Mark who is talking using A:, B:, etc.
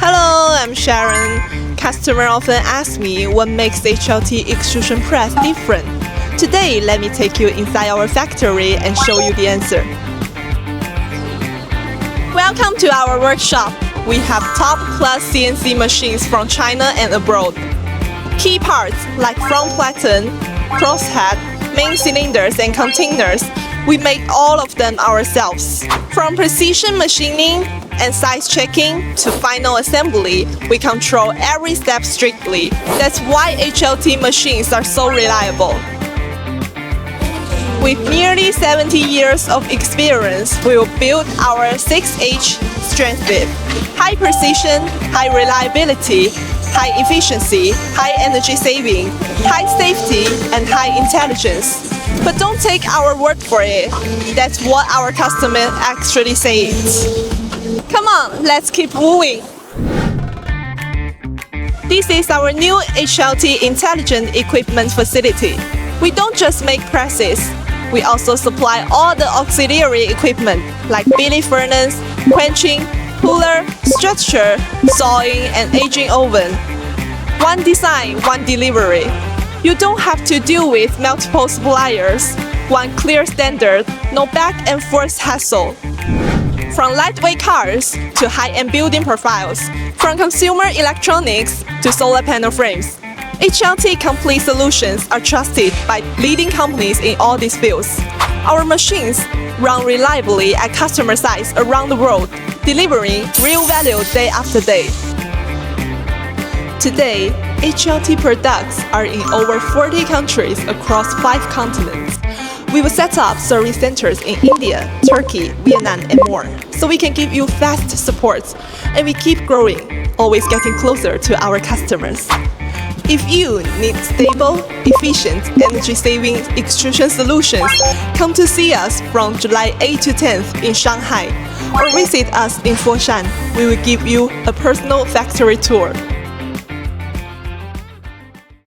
A: Hello, I'm Sharon. Customer often ask me what makes HLT extrusion press different. Today, let me take you inside our factory and show you the answer. Welcome to our workshop. We have top-class CNC machines from China and abroad. Key parts like front platen, crosshead, main cylinders and containers, we make all of them ourselves. From precision machining and size checking to final assembly, we control every step strictly. That's why HLT machines are so reliable. With nearly 70 years of experience, we will build our 6H strength bit. High precision, high reliability, high efficiency, high energy saving, high safety, and high intelligence. But don't take our word for it. That's what our customer actually says. Come on, let's keep moving. This is our new HLT Intelligent Equipment Facility. We don't just make presses. We also supply all the auxiliary equipment like billet furnace, quenching, puller, stretcher, sawing, and aging oven. One design, one delivery. You don't have to deal with multiple suppliers. One clear standard, no back and forth hassle. From lightweight cars to high-end building profiles, from consumer electronics to solar panel frames, HLT complete solutions are trusted by leading companies in all these fields. Our machines run reliably at customer sites around the world, delivering real value day after day. Today, HLT products are in over 40 countries across 5 continents. We will set up service centers in India, Turkey, Vietnam, and more, so we can give you fast support. And we keep growing, always getting closer to our customers. If you need stable, efficient, energy-saving extrusion solutions, come to see us from July 8 to 10th in Shanghai, or visit us in Foshan. We will give you a personal factory tour.